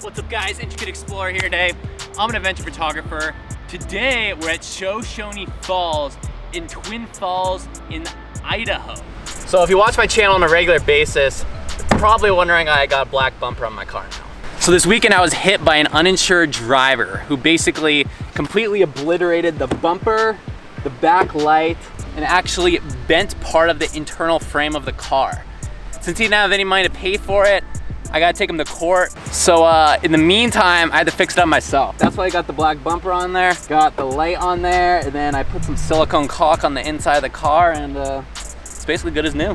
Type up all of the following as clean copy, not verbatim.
What's up guys, Intricate Explorer here today. I'm an adventure photographer. Today we're at Shoshone Falls in Twin Falls in Idaho. So if you watch my channel on a regular basis, you're probably wondering why I got a black bumper on my car now. So this weekend I was hit by an uninsured driver who basically completely obliterated the bumper, the back light, and actually bent part of the internal frame of the car. Since he didn't have any money to pay for it, I gotta take him to court. So in the meantime, I had to fix it up myself. That's why I got the black bumper on there, got the light on there, and then I put some silicone caulk on the inside of the car, and it's basically good as new.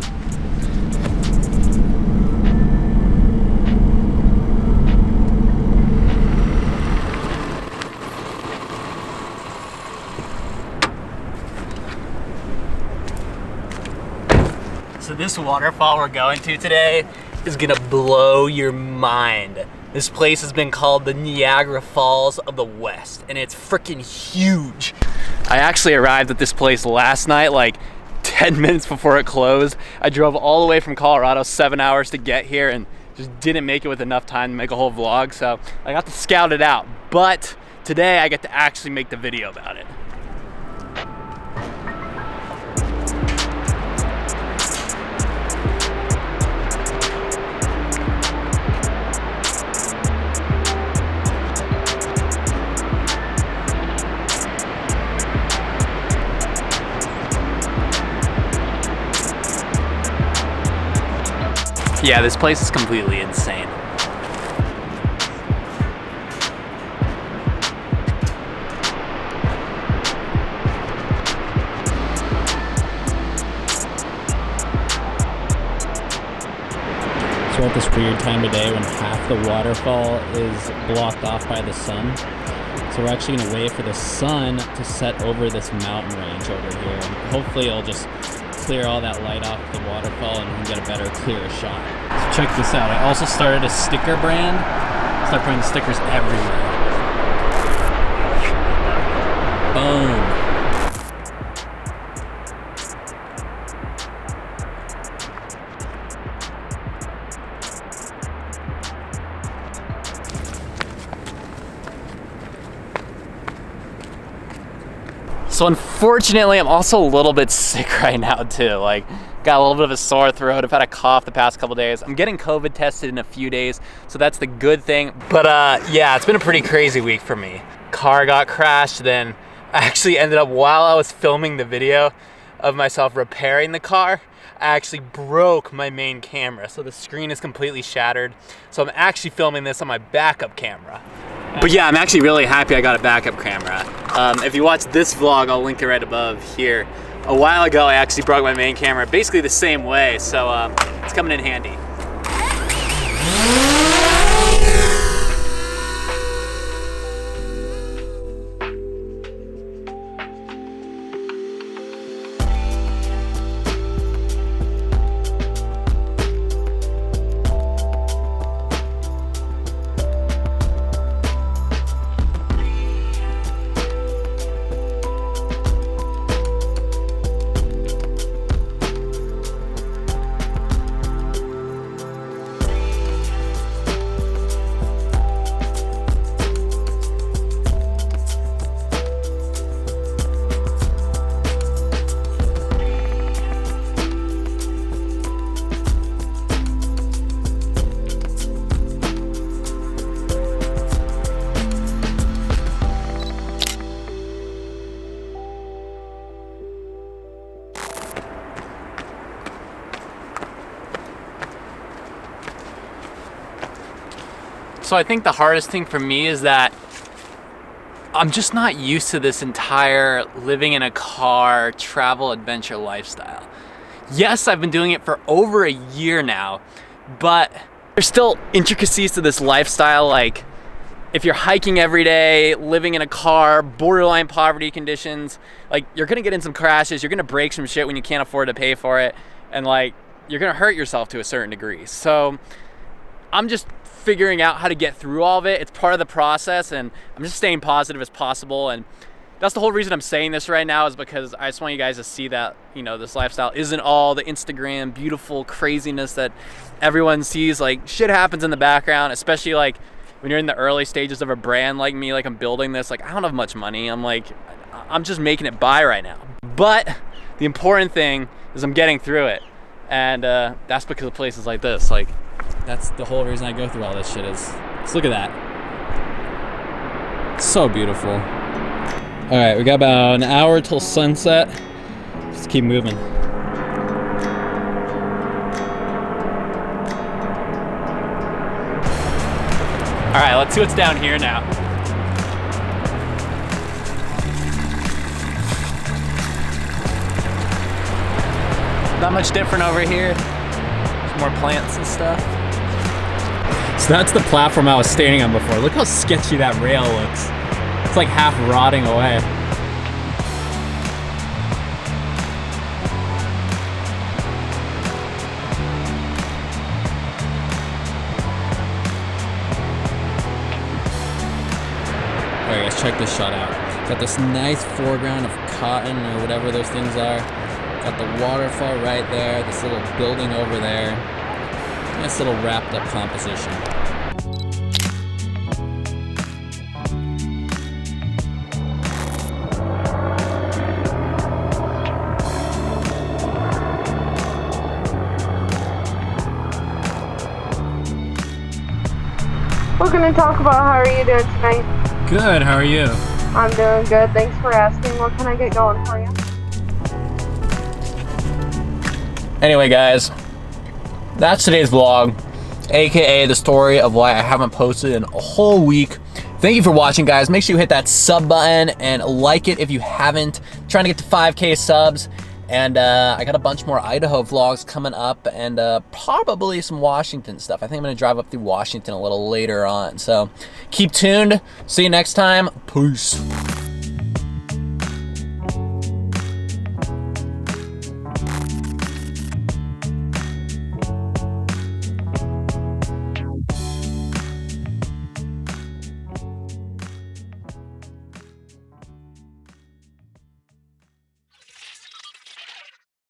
So this waterfall we're going to today is gonna blow your mind. This place has been called the Niagara Falls of the West, and it's freaking huge. I actually arrived at this place last night, like 10 minutes before it closed. I drove all the way from Colorado, 7 hours to get here, and just didn't make it with enough time to make a whole vlog, so I got to scout it out. But today I get to actually make the video about it. Yeah, this place is completely insane. So we're at this weird time of day when half the waterfall is blocked off by the sun. So we're actually gonna wait for the sun to set over this mountain range over here. And hopefully it'll just clear all that light off the waterfall and we can get a better, clearer shot. So check this out. I also started a sticker brand. Start putting stickers everywhere. Boom. So unfortunately, I'm also a little bit sick right now too. Like, got a little bit of a sore throat. I've had a cough the past couple days. I'm getting COVID tested in a few days, so that's the good thing. But yeah, it's been a pretty crazy week for me. Car got crashed, then I actually ended up, while I was filming the video of myself repairing the car, I actually broke my main camera. So the screen is completely shattered. So I'm actually filming this on my backup camera. But yeah, I'm actually really happy I got a backup camera. If you watch this vlog, I'll link it right above here. A while ago, I actually broke my main camera basically the same way, so it's coming in handy. So I think the hardest thing for me is that I'm just not used to this entire living in a car, travel, adventure lifestyle. Yes, I've been doing it for over a year now, but there's still intricacies to this lifestyle, like if you're hiking every day, living in a car, borderline poverty conditions, like you're gonna get in some crashes, you're gonna break some shit when you can't afford to pay for it, and like you're gonna hurt yourself to a certain degree. So I'm just figuring out how to get through all of it. It's part of the process, and I'm just staying positive as possible. And that's the whole reason I'm saying this right now, is because I just want you guys to see that, you know, this lifestyle isn't all the Instagram beautiful craziness that everyone sees. Like, shit happens in the background, especially like when you're in the early stages of a brand like me, like I'm building this, like I don't have much money. I'm just making it by right now. But the important thing is I'm getting through it. And that's because of places like this. Like, that's the whole reason I go through all this shit is, just look at that. It's so beautiful. All right, we got about an hour till sunset. Just keep moving. all right, let's see what's down here now. Not much different over here. There's more plants and stuff. So that's the platform I was standing on before. Look how sketchy that rail looks. It's like half rotting away. Alright guys, check this shot out. Got this nice foreground of cotton or whatever those things are. Got the waterfall right there, this little building over there. Nice little wrapped up composition. We're going to talk about how are you doing tonight. Good, how are you? I'm doing good. Thanks for asking. What can I get going for you? Anyway, guys, that's today's vlog, aka the story of why I haven't posted in a whole week. Thank you for watching, guys. Make sure you hit that sub button and like it if you haven't. I'm trying to get to 5K subs, and I got a bunch more Idaho vlogs coming up, and probably some Washington stuff. I think I'm gonna drive up through Washington a little later on. So keep tuned. See you next time. Peace.